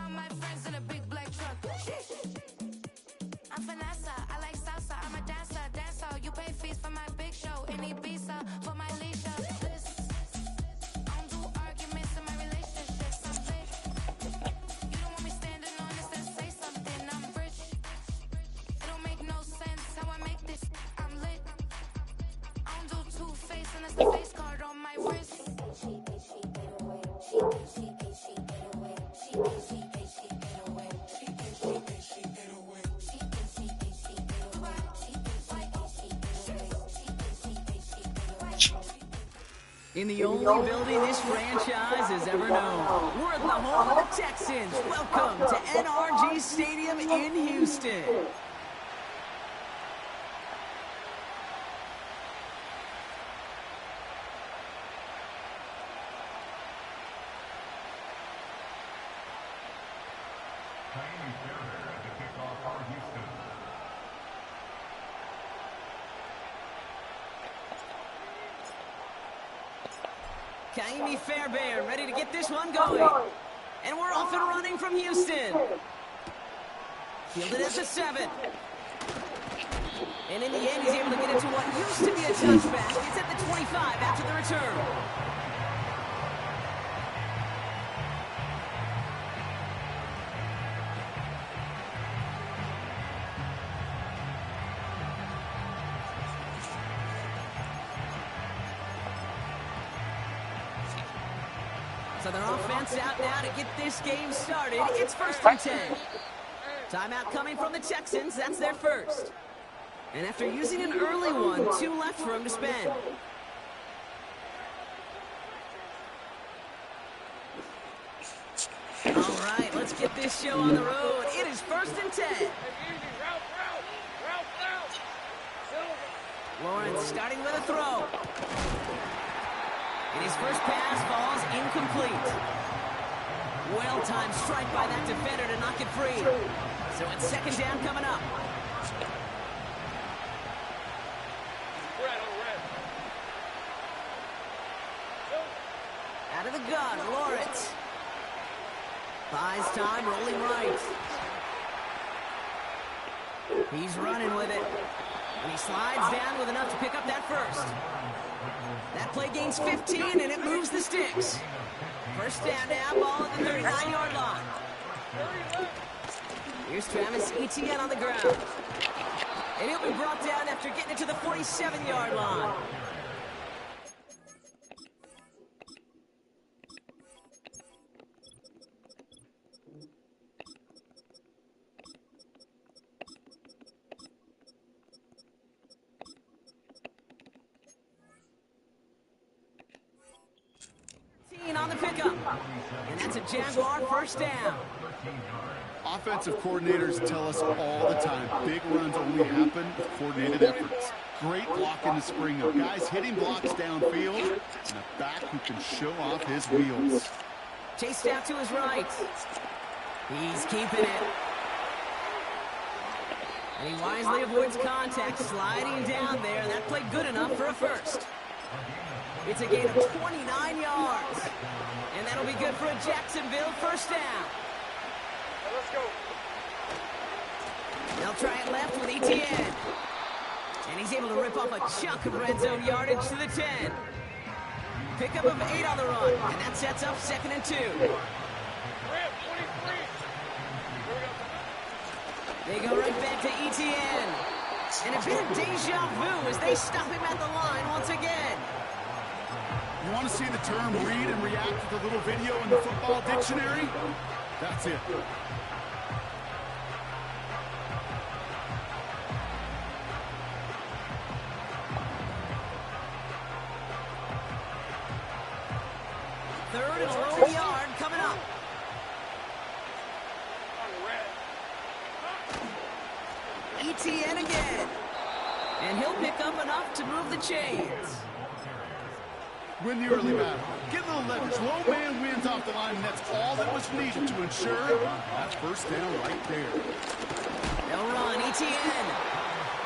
all my friends in a big black truck. I'm Vanessa, I like salsa, I'm a dancer. You pay fees for my big show in Ibiza for my leisure. I don't do arguments in my relationships. I'm lit. You don't want me standing on this and say something. I'm rich. It don't make no sense how I make this. I'm lit. I don't do two-face and that's the face card on my wrist. In the only building this franchise has ever known. We're at the home of the Texans. Welcome to NRG Stadium in Houston. Ka'imi Fairbairn ready to get this one going. And we're off and running from Houston. Fielded at the 7. And in the end, he's able to get it to what used to be a touchback. It's at the 25 after the return. So their offense out now to get this game started. It's 1st and 10. Timeout coming from the Texans. That's their first. And after using an early one, 2 left for him to spend. All right, let's get this show on the road. It is 1st and 10. Lawrence starting with a throw. And his first pass falls incomplete. Well-timed strike by that defender to knock it free. So it's 2nd down coming up. Out of the gun, Lawrence. Buys time, rolling right. He's running with it. And he slides down with enough to pick up that first. That play gains 15, and it moves the sticks. 1st down now, ball at the 39-yard line. Here's Travis Etienne on the ground. And he'll be brought down after getting it to the 47-yard line. On the pickup. And that's a Jaguar 1st down. Offensive coordinators tell us all the time, big runs only happen with coordinated efforts. Great block in the spring of guys hitting blocks downfield, and a back who can show off his wheels. Chased out to his right. He's keeping it. And he wisely avoids contact, sliding down there, and that played good enough for a first. It's a gain of 29 yards. And that'll be good for a Jacksonville 1st down. Let's go. They'll try it left with Etienne. And he's able to rip off a chunk of red zone yardage to the 10. Pickup of 8 on the run. And that sets up 2nd and 2. They go right back to Etienne. And a bit of deja vu as they stop him at the line once again. You want to see the term read and react with a little video in the football dictionary? That's it. Third and a low yard coming up. Etienne again. And he'll pick up enough to move the chains. Win the early battle. Get a little leverage. Low man wins off the line, and that's all that was needed to ensure that 1st down right there. They'll run, Etienne.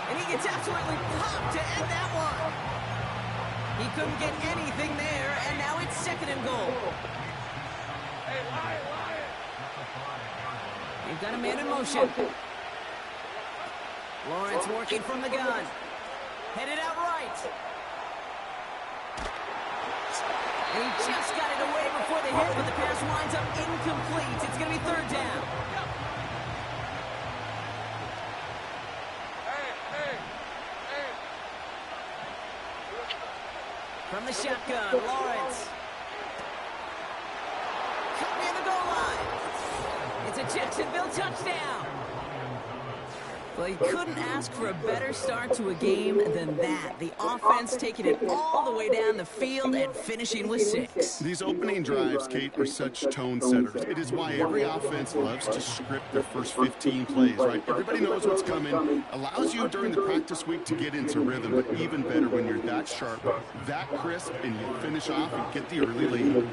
And he gets absolutely popped to end that one. He couldn't get anything there, and now it's 2nd and goal. Hey, Lion. They've got a man in motion. Lawrence working from the gun. Headed out right. And he just got it away before the hit, but the pass winds up incomplete. It's going to be third down. From the shotgun, Lawrence. Cut near the goal line. It's a Jacksonville touchdown. Well, you couldn't ask for a better start to a game than that. The offense taking it all the way down the field and finishing with 6. These opening drives, Kate, are such tone setters. It is why every offense loves to script their first 15 plays, right? Everybody knows what's coming. Allows you during the practice week to get into rhythm, but even better when you're that sharp, that crisp, and you finish off and get the early lead.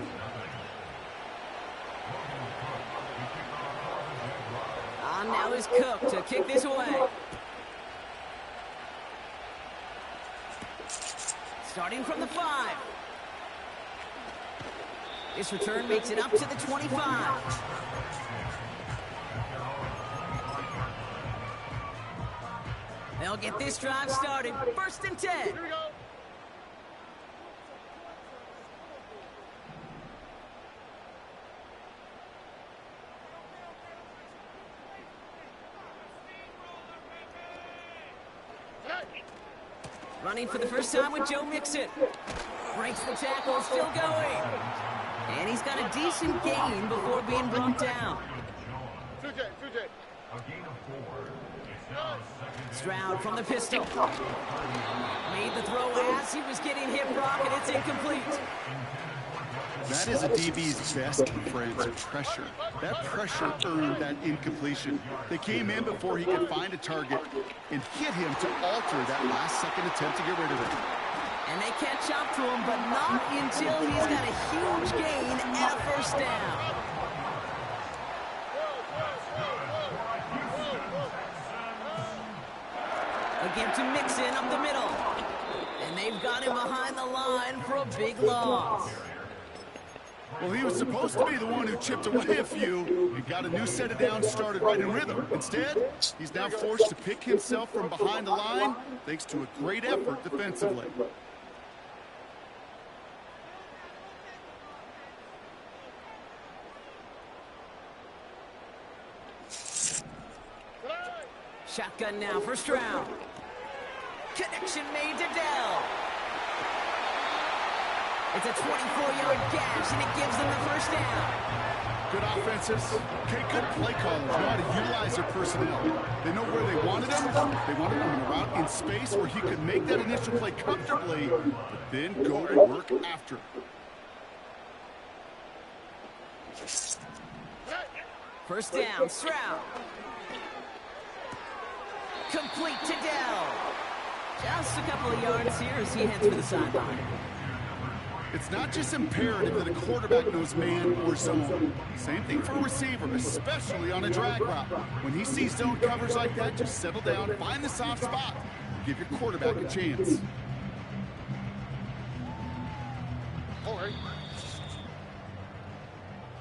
Now is Cook to kick this away. Starting from the 5. This return makes it up to the 25. They'll get this drive started. 1st and 10. Here we go. Running for the first time with Joe Mixon. Breaks the tackle, still going. And he's got a decent gain before being brought down. 2J. A gain of 4. Stroud from the pistol. Made the throw as he was getting hit, Brock, and it's incomplete. That is a DB's best friend, pressure. That pressure earned that incompletion. They came in before he could find a target and hit him to alter that last-second attempt to get rid of it. And they catch up to him, but not until he's got a huge gain and a first down. Again to Mixon up the middle. And they've got him behind the line for a big loss. Well, he was supposed to be the one who chipped away a few and got a new set of downs started right in rhythm. Instead, he's now forced to pick himself from behind the line thanks to a great effort defensively. Shotgun now for Stroud. Connection made to Dell. It's a 24-yard gash, and it gives them the first down. Good offenses. Okay, good play callers know how to utilize their personnel. They know where they wanted him. They wanted him in a route in space where he could make that initial play comfortably, but then go to work after. First down, Stroud. Complete to Dell. Just a couple of yards here as he heads for the sideline. It's not just imperative that a quarterback knows man or zone. Same thing for a receiver, especially on a drag route. When he sees zone coverage like that, just settle down, find the soft spot, give your quarterback a chance.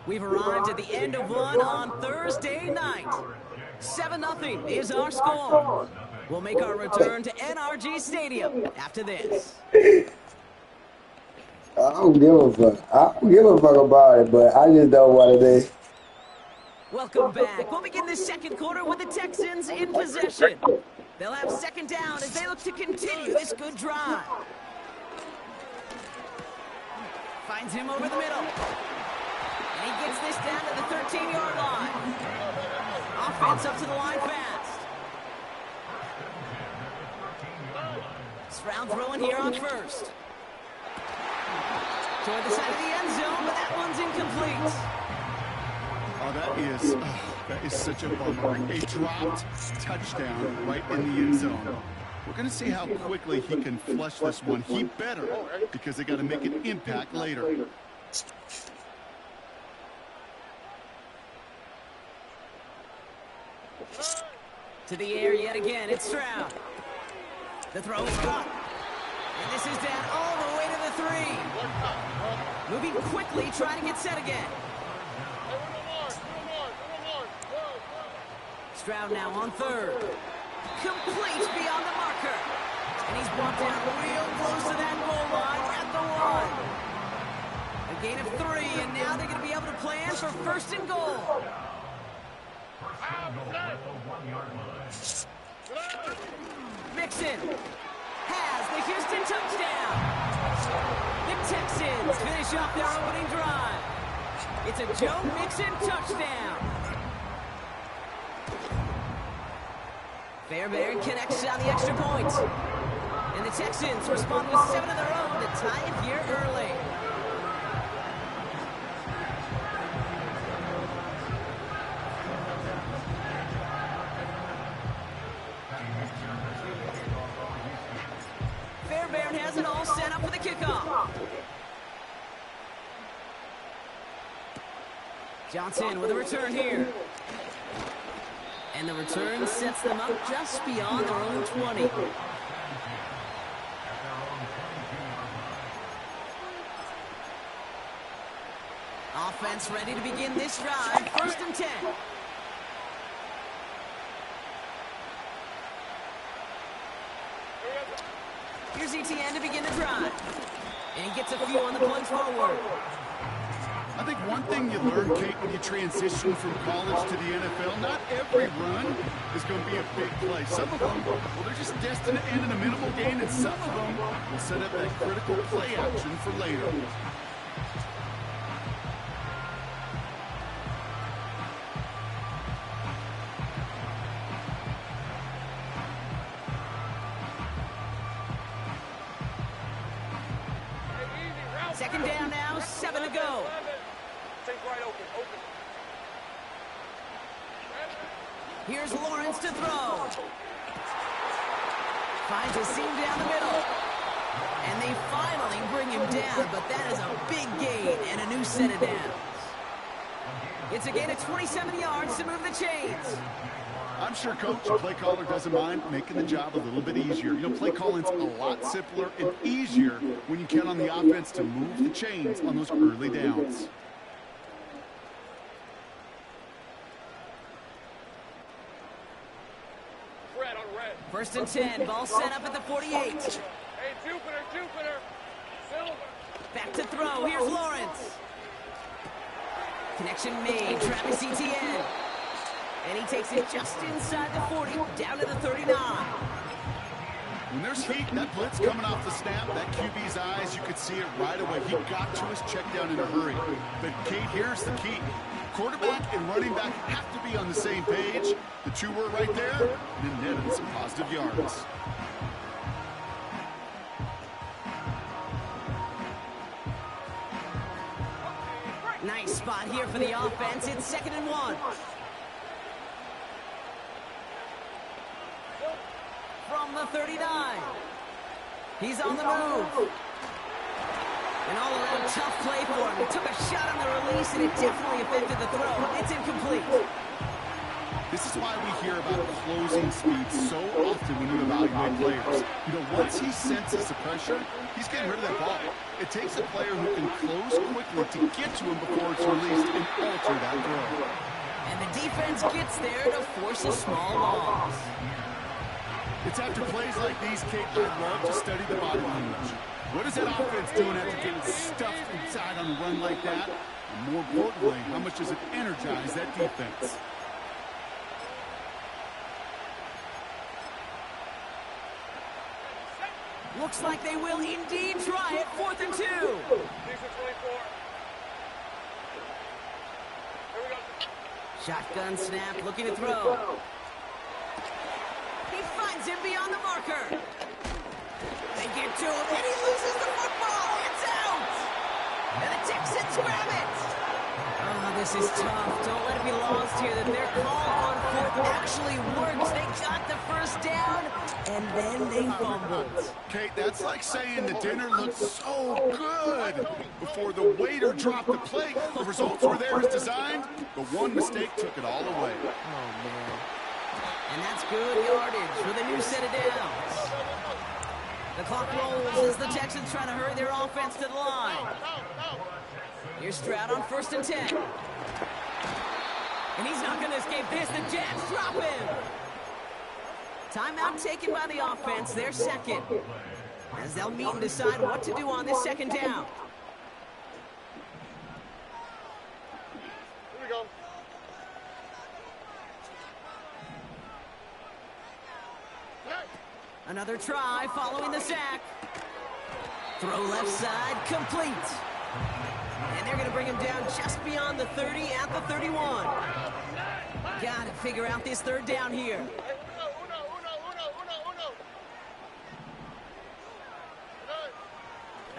We've arrived at the end of one on Thursday night. 7-0 is our score. We'll make our return to NRG Stadium after this. I don't give a fuck. I don't give a fuck about it, but I just don't want to do. Welcome back. We'll begin the second quarter with the Texans in possession. They'll have second down as they look to continue this good drive. Finds him over the middle. And he gets this down to the 13-yard line. Offense up to the line fast. Stroud throwing here on first. Toward the side of the end zone, but that one's incomplete. Oh, that is such a bummer. A dropped touchdown right in the end zone. We're going to see how quickly he can flush this one. He better, because they got to make an impact later. To the air yet again, it's Stroud. The throw is caught. And this is down all the way to the 3. Moving quickly, trying to get set again. Stroud now on third. Complete beyond the marker. And he's brought down real close to that goal line at the 1. A gain of 3, and now they're going to be able to plan for first and goal. Mixon has the Houston touchdown. The Texans finish off their opening drive. It's a Joe Mixon touchdown. Fairbairn connects on the extra point. And the Texans respond with 7 of their own to tie it here early. Fairbairn has it all set up for the kickoff. Johnson with a return here. And the return sets them up just beyond their own 20. Offense ready to begin this drive. First and 10. Here's ETN to begin the drive. And he gets a few on the plunge forward. I think one thing you learn, Kate, when you transition from college to the NFL, not every run is going to be a big play. Some of them, well, they're just destined to end in a minimal gain, and some of them will set up that critical play action for later. Second down now, 7 to go. Right open. Here's Lawrence to throw. Finds a seam down the middle. And they finally bring him down, but that is a big gain and a new set of downs. It's a gain of 27 yards to move the chains. I'm sure Coach, the play caller, doesn't mind making the job a little bit easier. You know, play calling's a lot simpler and easier when you count on the offense to move the chains on those early downs. First and 10, ball set up at the 48. Hey, Jupiter. Silver. Back to throw, here's Lawrence. Connection made, Travis Etienne. And he takes it just inside the 40, down to the 39. When there's heat, that blitz coming off the snap, that QB's eyes, you could see it right away. He got to his check down in a hurry. But, Kate, here's the key. Quarterback and running back have to be on the same page. The two were right there, and then netted some positive yards. Nice spot here for the offense. It's 2nd and 1. From the 39. He's on the move. And all of that tough play for him. He took a shot on the release, and it definitely affected the throw. It's incomplete. This is why we hear about closing speed so often when you evaluate players. You know, once he senses the pressure, he's getting rid of that ball. It takes a player who can close quickly to get to him before it's released and alter that throw. And the defense gets there to force a small loss. It's after plays like these, Kate, I love to study the body language. What is that offense doing after getting stuffed inside on a run like that? And more importantly, how much does it energize that defense? Looks like they will indeed try it. 4th and 2. Shotgun snap, looking to throw. He finds him beyond the marker. They get to him, and he loses the football. It's out. And the Texans grab it. Oh, this is tough. Don't let it be lost here that their call on 4th actually works. They got the first down, and then they fumbled. Kate, that's like saying the dinner looked so good before the waiter dropped the plate. The results were there as designed, but one mistake took it all away. Oh, man. And that's good yardage with a new set of downs. The clock rolls as the Texans try to hurry their offense to the line. Here's Stroud on 1st and 10. And he's not going to escape this. The Jets drop him. Timeout taken by the offense, their second. As they'll meet and decide what to do on this second down. Here we go. Another try following the sack. Throw left side, complete. And they're going to bring him down just beyond the 30 at the 31. Got to figure out this third down here.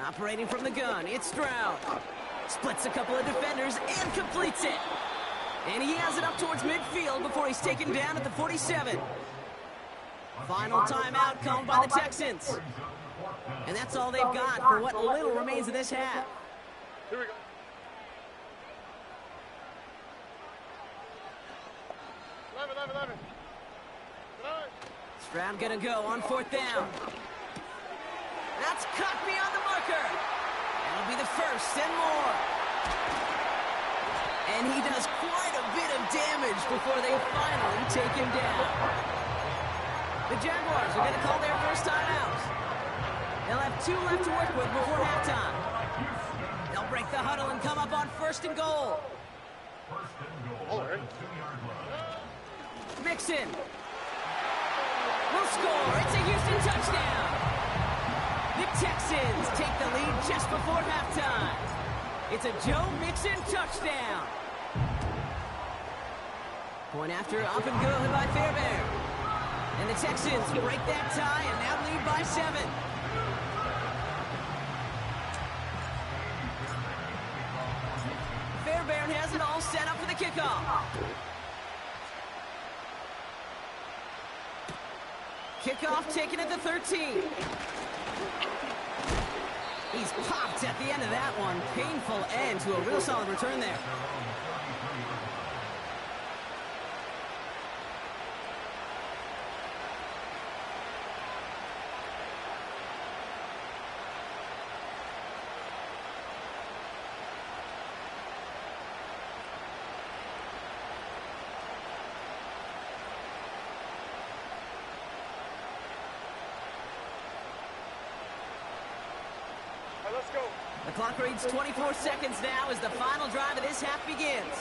Operating from the gun, it's Stroud. Splits a couple of defenders and completes it. And he has it up towards midfield before he's taken down at the 47. Final timeout called by the Texans. And that's all they've got for what little remains of this half. Here we go. Eleven. Stroud gonna go on fourth down. That's cut beyond the marker. That'll be the first and more. And he does quite a bit of damage before they finally take him down. The Jaguars are gonna call their first timeout. They'll have 2 left to work with before halftime. They'll break the huddle and come up on first and goal. Mixon will score. It's a Houston touchdown. The Texans take the lead just before halftime. It's a Joe Mixon touchdown. Point after up and good by Fairbairn. And the Texans break that tie and now lead by 7. Fairbairn has it all set up for the kickoff. Kickoff taken at the 13. He's popped at the end of that one. Painful end to a real solid return there. Let's go. The clock reads 24 seconds now as the final drive of this half begins.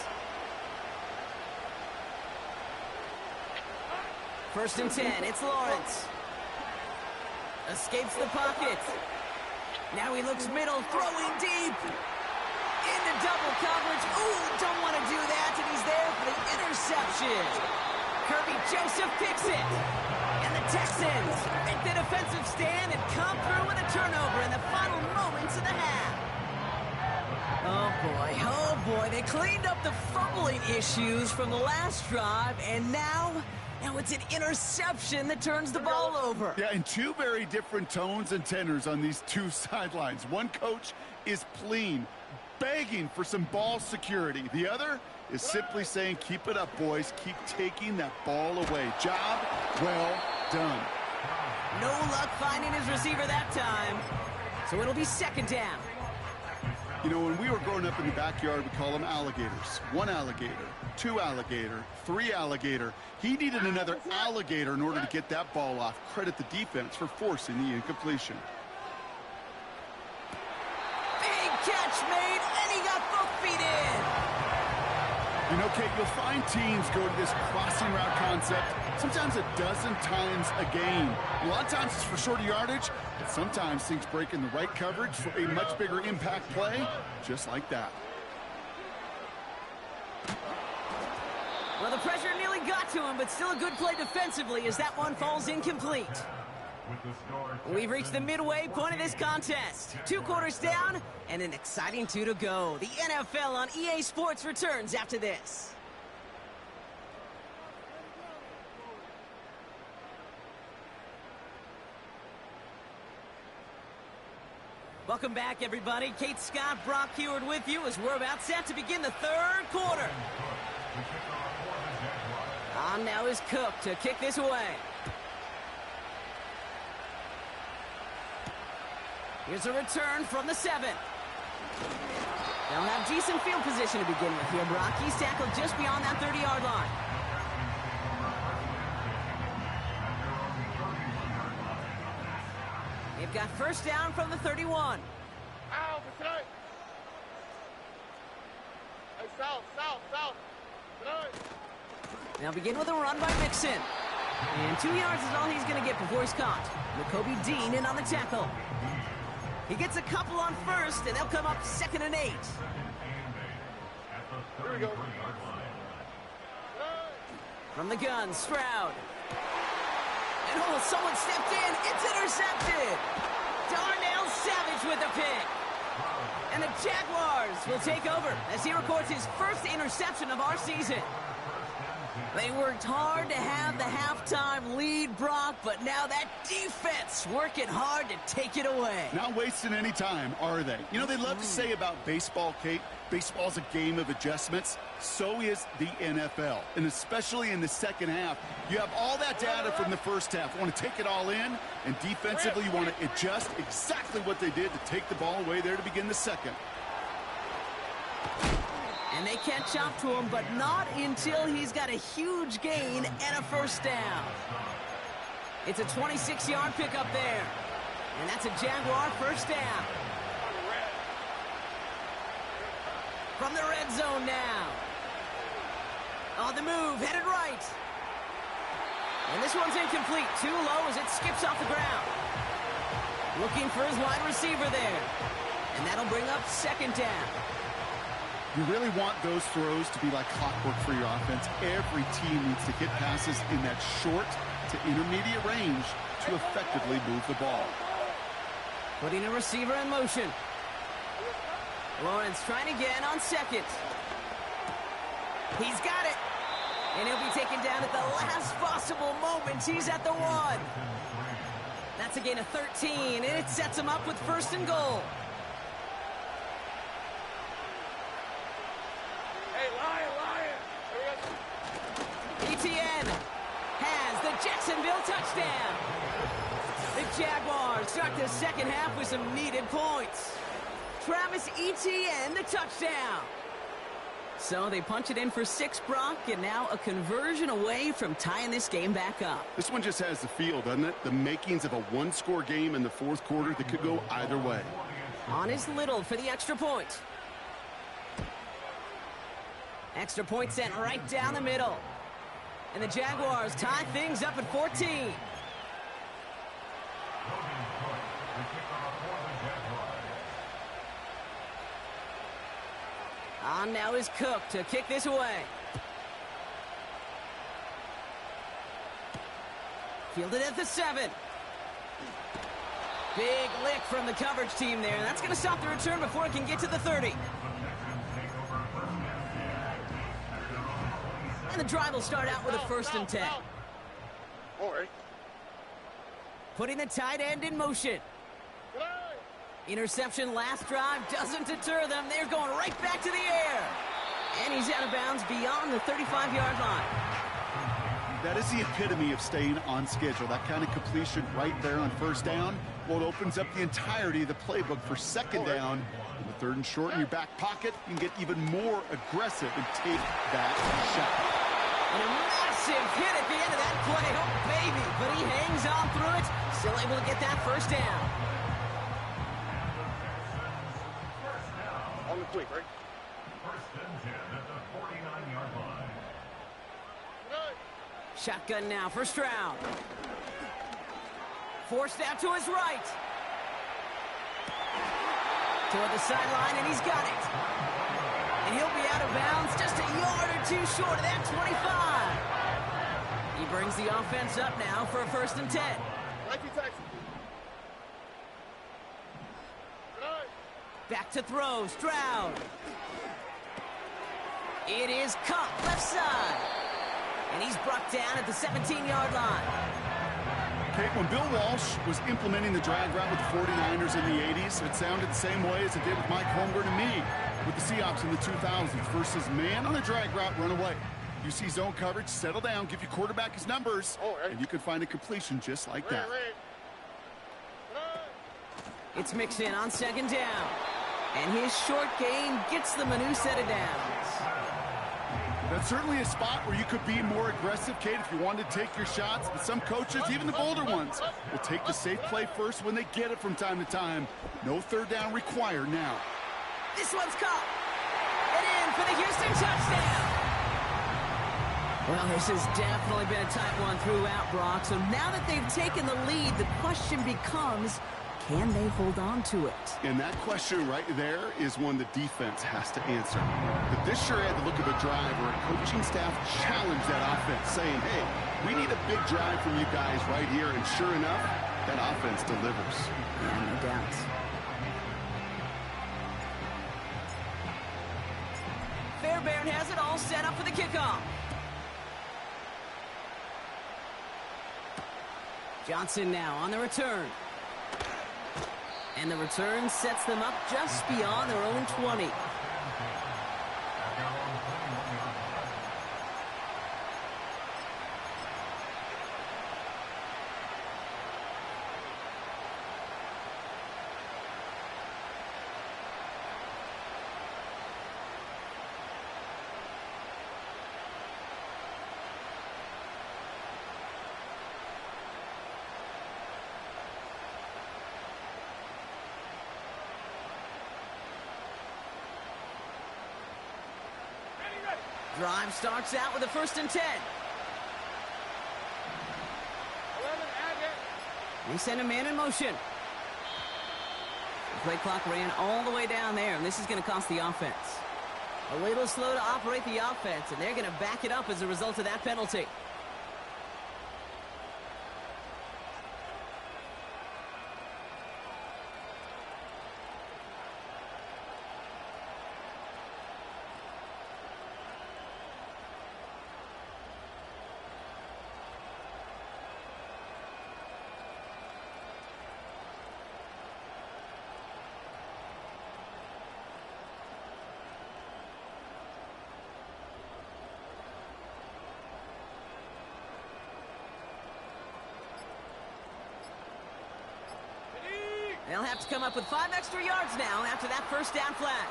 First and 10, it's Lawrence. Escapes the pocket. Now he looks middle, throwing deep. Into double coverage. Ooh, don't want to do that, and he's there for the interception. Kirby Joseph picks it. And the Texans make the defensive stand and come through with a turnover in the final moments of the half. Oh boy, they cleaned up the fumbling issues from the last drive, and now it's an interception that turns the ball over. Yeah, and 2 very different tones and tenors on these 2 sidelines. One coach is pleading, begging for some ball security. The other is simply saying, keep it up, boys. Keep taking that ball away. Job well done. No luck finding his receiver that time. So it'll be second down. You know, when we were growing up in the backyard, we call them alligators. 1 alligator, 2 alligator, 3 alligator. He needed another alligator in order to get that ball off. Credit the defense for forcing the incompletion. Big catch made, and he got both feet in. You know, Kate, you'll find teams go to this crossing route concept sometimes a dozen times a game. A lot of times it's for shorter yardage, but sometimes things break in the right coverage for a much bigger impact play, just like that. Well, the pressure nearly got to him, but still a good play defensively as that one falls incomplete. We've reached the midway point of this contest. 2 quarters down and an exciting 2 to go. The NFL on EA Sports returns after this. Welcome back, everybody. Kate Scott, Brock Heward with you as we're about set to begin the 3rd quarter. On now is Cook to kick this away. Here's a return from the 7. They'll have decent field position to begin with here, Brock. He's tackled just beyond that 30-yard line. They've got first down from the 31. Ow, tonight. Hey, south. Tonight. They'll begin with a run by Mixon. And 2 yards is all he's going to get before he's caught. Jacoby Dean in on the tackle. He gets a couple on first, and they'll come up 2nd and 8. Here we go. From the gun, Stroud. And oh, someone stepped in. It's intercepted. Darnell Savage with the pick. And the Jaguars will take over as he records his first interception of our season. They worked hard to have the halftime lead, Brock, but now that defense working hard to take it away. Not wasting any time, are they? You know, they love to say about baseball, Kate, baseball's a game of adjustments. So is the NFL. And especially in the second half, you have all that data from the first half. You want to take it all in, and defensively you want to adjust exactly what they did to take the ball away there to begin the second. And they catch up to him, but not until he's got a huge gain and a first down. It's a 26-yard pickup there. And that's a Jaguar first down. From the red zone now. On the move, headed right. And this one's incomplete. Too low as it skips off the ground. Looking for his wide receiver there. And that'll bring up 2nd down. You really want those throws to be like clockwork for your offense. Every team needs to hit passes in that short to intermediate range to effectively move the ball. Putting a receiver in motion. Lawrence trying again on 2nd. He's got it. And he'll be taken down at the last possible moment. He's at the 1. That's a gain of 13, and it sets him up with 1st and goal. Etienne has the Jacksonville touchdown. The Jaguars start the second half with some needed points. Travis Etienne, the touchdown. So they punch it in for 6, Brock, and now a conversion away from tying this game back up. This one just has the feel, doesn't it? The makings of a one-score game in the 4th quarter that could go either way. On is Little for the extra point. Extra point sent right down the middle. And the Jaguars tie things up at 14. On now is Cook to kick this away. Fielded at the 7. Big lick from the coverage team there. That's going to stop the return before it can get to the 30. And the drive will start out with a 1st and 10. Putting the tight end in motion. Interception last drive doesn't deter them. They're going right back to the air. And he's out of bounds beyond the 35-yard line. That is the epitome of staying on schedule. That kind of completion right there on 1st down. Well, it opens up the entirety of the playbook for 2nd down. With 3rd and short in your back pocket, you can get even more aggressive and take that shot. And a massive hit at the end of that play. Oh, baby. But he hangs on through it. Still able to get that 1st down. On the quick, right? 1st and 10 at the 49-yard line. Shotgun now for Stroud. Forced out to his right. Toward the sideline, and he's got it. And he'll be out of bounds just a yard or 2 short of that 25. He brings the offense up now for a 1st and 10. Back to throw, Stroud. It is Cup, left side. And he's brought down at the 17-yard line. Okay, when Bill Walsh was implementing the drag route with the 49ers in the 80s, it sounded the same way as it did with Mike Holmgren and me with the Seahawks in the 2000s versus man on the drag route, run away. You see zone coverage, settle down, give your quarterback his numbers, and you can find a completion just like that. It's Mixon on 2nd down. And his short gain gets them a new set of downs. That's certainly a spot where you could be more aggressive, Kate, if you wanted to take your shots. But some coaches, even the bolder ones, will take the safe play first when they get it from time to time. No third down required now. This one's caught. And in for the Houston touchdown. Well, this has definitely been a tight one throughout, Brock. So now that they've taken the lead, the question becomes, can they hold on to it? And that question right there is one the defense has to answer. But this sure had the look of a drive where a coaching staff challenged that offense, saying, hey, we need a big drive from you guys right here. And sure enough, that offense delivers. Yeah, no doubt. Fairbairn has it all set up for the kickoff. Johnson now on the return. And the return sets them up just beyond their own 20. Drive starts out with a 1st and 10. They send a man in motion. The play clock ran all the way down there, and this is going to cost the offense. A little slow to operate the offense, and they're going to back it up as a result of that penalty. They'll have to come up with 5 extra yards now after that 1st down flag.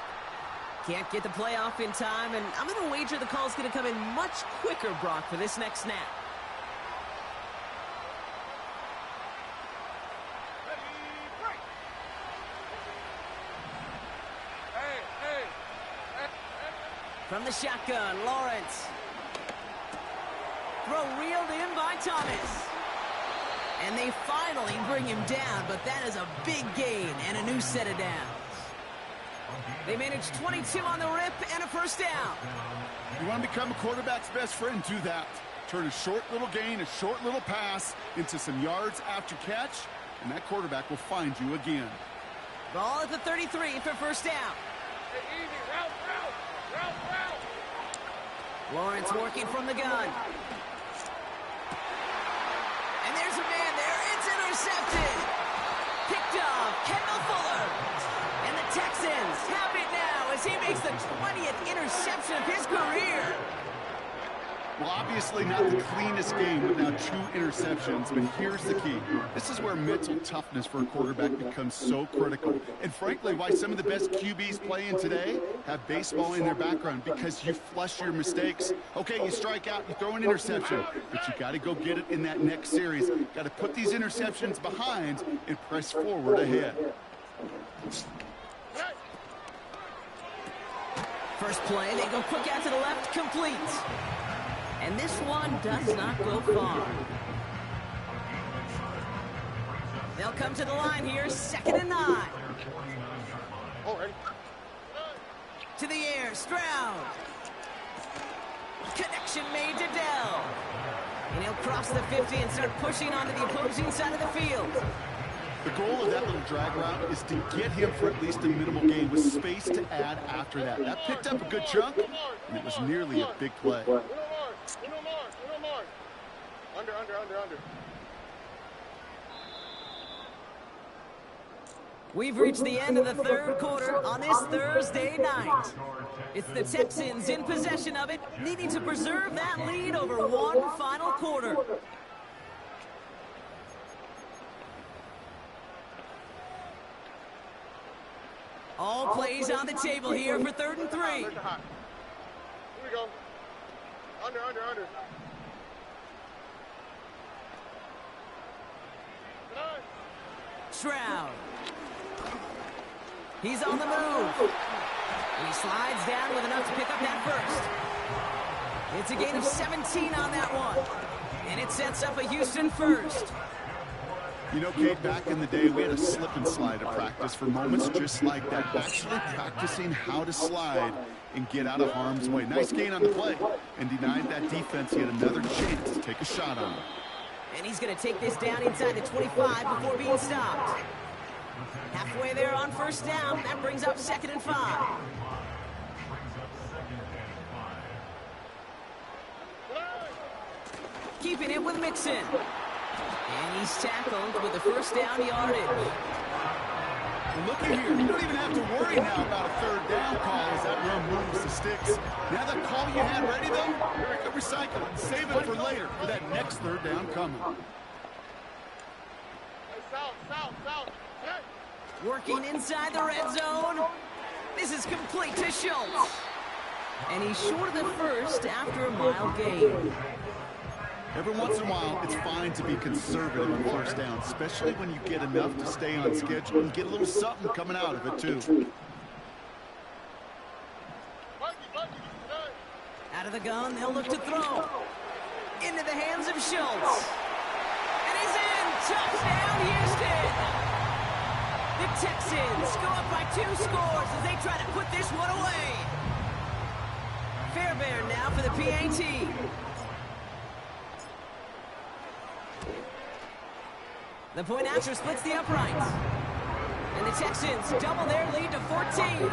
Can't get the play off in time, and I'm going to wager the call's going to come in much quicker, Brock, for this next snap. From the shotgun, Lawrence. Throw reeled in by Thomas. And they finally bring him down, but that is a big gain and a new set of downs. They managed 22 on the rip and a 1st down. You want to become a quarterback's best friend, do that. Turn a short little gain, a short little pass into some yards after catch, and that quarterback will find you again. Ball at the 33 for 1st down. Hey, easy, route. Lawrence working from the gun. And there's a man there. It's intercepted. Picked off Kendall Fuller. And the Texans have it now as he makes the 20th interception of his career. Well, obviously not the cleanest game with now 2 interceptions, but here's the key. This is where mental toughness for a quarterback becomes so critical. And frankly, why some of the best QBs playing today have baseball in their background, because you flush your mistakes. Okay, you strike out, you throw an interception, but you got to go get it in that next series. Got to put these interceptions behind and press forward ahead. First play, they go quick out to the left, complete. And this one does not go far. They'll come to the line here, 2nd and 9. All right. To the air, Stroud. Connection made to Dell. And he'll cross the 50 and start pushing onto the opposing side of the field. The goal of that little drag route is to get him for at least a minimal gain with space to add after that. That picked up a good chunk, and it was nearly a big play. Uno more. Under. We've reached the end of the 3rd quarter on this Thursday night. It's the Texans in possession of it, needing to preserve that lead over one final quarter. All plays on the table here for 3rd and 3. Here we go. Under. Stroud. He's on the move. And he slides down with enough to pick up that first. It's a gain of 17 on that one. And it sets up a Houston first. You know, Kate, back in the day, we had a slip and slide at practice for moments just like that. Actually practicing how to slide and get out of harm's way. Nice gain on the play. And denied that defense yet another chance to take a shot on him. And he's going to take this down inside the 25 before being stopped. Halfway there on 1st down. That brings up 2nd and 5. Keeping it with Mixon. And he's tackled with the 1st down yardage. Well, look at here. You don't even have to worry now about a 3rd down call as that run moves the sticks. Now that call you had ready, though, you can recycle it. Save it for later for that next 3rd down coming. Hey, south. Hey. Working inside the red zone. This is complete to Schultz. And he's short of the first after a mile gain. Every once in a while, it's fine to be conservative on 1st down, especially when you get enough to stay on schedule and get a little something coming out of it, too. Out of the gun, they'll look to throw. Into the hands of Schultz. And he's in! Touchdown, Houston! The Texans go up by 2 scores as they try to put this one away. Fairbairn now for the PAT. The point after splits the uprights. And the Texans double their lead to 14.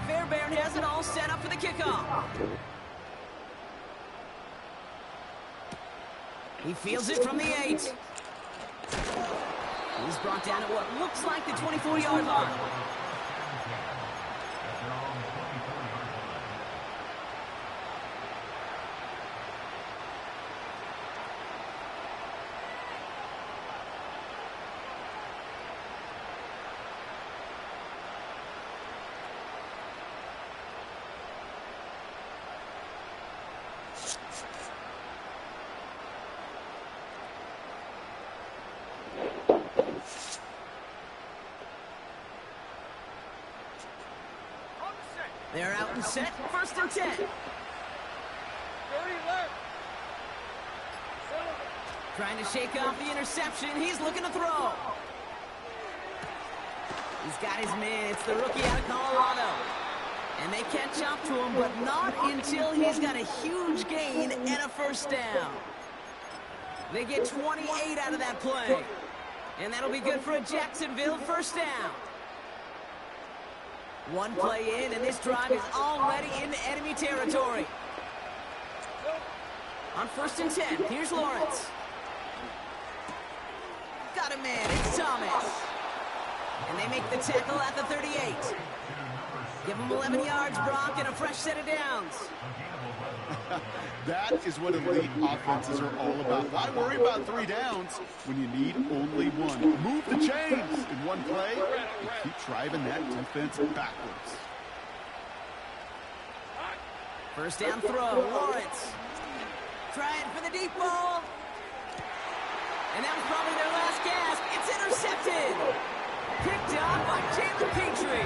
Fairbairn has it all set up for the kickoff. He fields it from the 8. He's brought down at what looks like the 24-yard line. They're out and set, 1st and 10. 30 left. Trying to shake off the interception. He's looking to throw. He's got his man. It's the rookie out of Colorado. And they catch up to him, but not until he's got a huge gain and a 1st down. They get 28 out of that play. And that'll be good for a Jacksonville 1st down. One play in, and this drive is already into enemy territory. On 1st and 10, here's Lawrence. Got a man, it's Thomas. And they make the tackle at the 38. Give him 11 yards, Brock, and a fresh set of downs. That is what elite offenses are all about. Why worry about 3 downs when you need only 1? Move the chains in one play and keep driving that defense backwards. 1st down throw, Lawrence. Trying for the deep ball. And that was probably their last gasp. It's intercepted. Picked up by Jalen Petrie.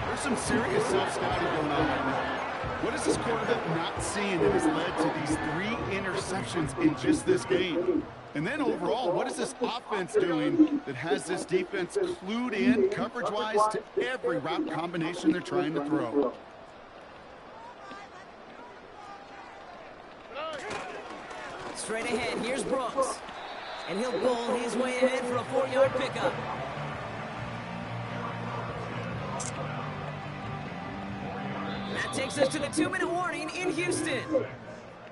There's some serious self-scouting going on right now. What is this quarterback not seeing that has led to these 3 interceptions in just this game? And then overall, what is this offense doing that has this defense clued in coverage-wise to every route combination they're trying to throw? Straight ahead, here's Brooks. And he'll bowl his way ahead for a 4-yard pickup. That takes us to the 2-minute warning in Houston.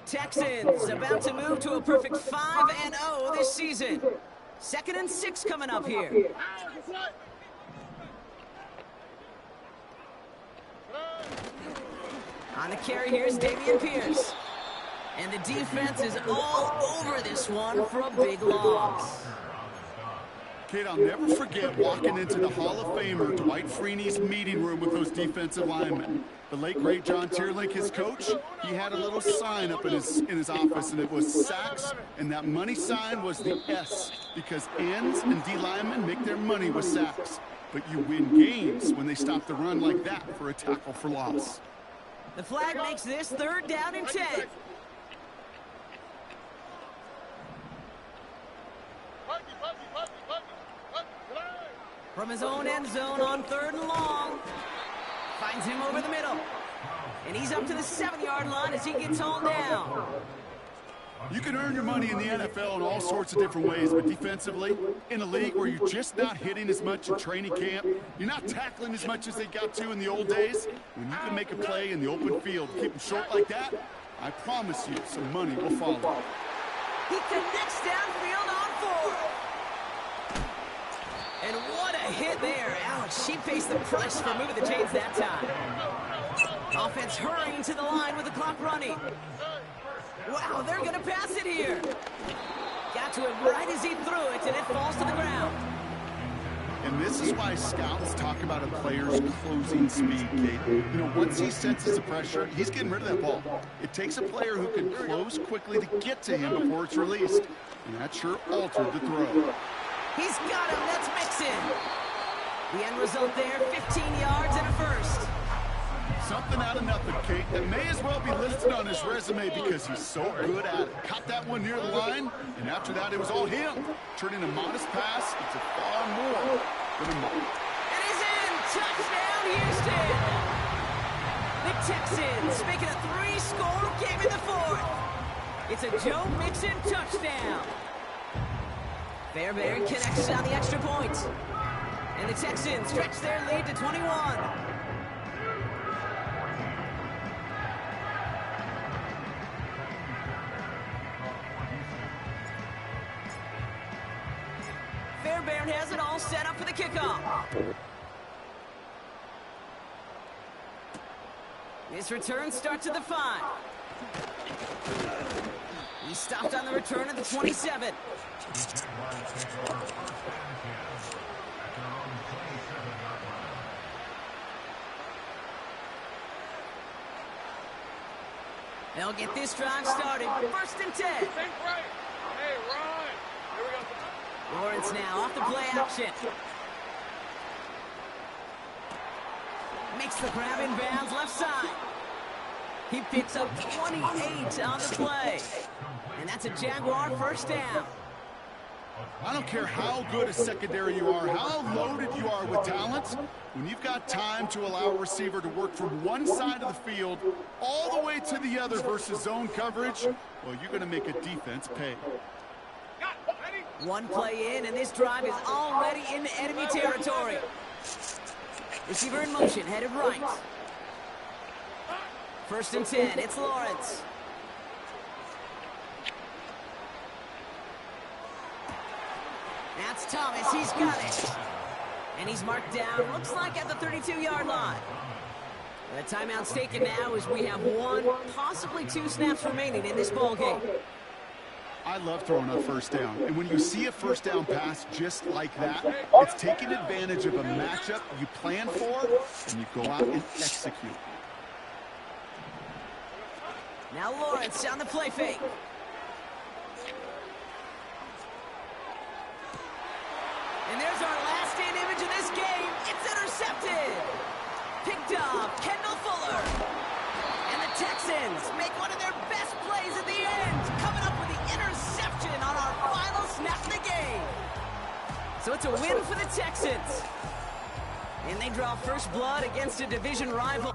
Texans about to move to a perfect 5-0 this season. 2nd and 6 coming up here. On the carry, here's Dameon Pierce. And the defense is all over this one for a big loss. Kate, I'll never forget walking into the Hall of Famer Dwight Freeney's meeting room with those defensive linemen. The late, great John Tierlink, his coach, he had a little sign up in his office, and it was sacks, and that money sign was the S, because ends and D linemen make their money with sacks. But you win games when they stop the run like that for a tackle for loss. The flag makes this 3rd down and 10. From his own end zone on 3rd and long. Finds him over the middle. And he's up to the 7-yard line as he gets hauled down. You can earn your money in the NFL in all sorts of different ways, but defensively, in a league where you're just not hitting as much in training camp, you're not tackling as much as they got to in the old days, when you can make a play in the open field, keep them short like that, I promise you some money will follow. He connects downfield on 4. And what a hit there. Ouch, she faced the price for moving the chains that time. Offense hurrying to the line with the clock running. Wow, they're going to pass it here. Got to it right as he threw it, and it falls to the ground. And this is why scouts talk about a player's closing speed, Kate. You know, once he senses the pressure, he's getting rid of that ball. It takes a player who can close quickly to get to him before it's released. And that sure altered the throw. He's got him. That's Mixon. The end result there, 15 yards and a first. Something out of nothing, Kate, that may as well be listed on his resume because he's so good at it. Caught that one near the line, and after that, it was all him. Turning a modest pass into far more than a modest. It is in. Touchdown, Houston. The Texans making a 3-score game in the 4th. It's a Joe Mixon touchdown. Fairbairn connects on the extra point. And the Texans stretch their lead to 21. Fairbairn has it all set up for the kickoff. This return starts at the 5. He stopped on the return at the 27. They'll get this drive started. 1st and 10. Hey, Ron. Here we go. Lawrence now off the play action. Makes the grab in bounds left side. He picks up 28 on the play. And that's a Jaguar 1st down. I don't care how good a secondary you are, how loaded you are with talent. When you've got time to allow a receiver to work from one side of the field all the way to the other versus zone coverage, well, you're going to make a defense pay. One play in, and this drive is already in enemy territory. Receiver in motion, headed right. 1st and 10, it's Lawrence. That's Thomas, he's got it. And he's marked down, looks like at the 32-yard line. The timeout's taken now as we have 1, possibly 2 snaps remaining in this ball game. I love throwing on 1st down. And when you see a 1st down pass just like that, it's taking advantage of a matchup you plan for, and you go out and execute. Now Lawrence on the play fake. And there's our last stand image of this game. It's intercepted. Picked up, Kendall Fuller. And the Texans make one of their best plays at the end, coming up with the interception on our final snap of the game. So it's a win for the Texans. And they draw first blood against a division rival.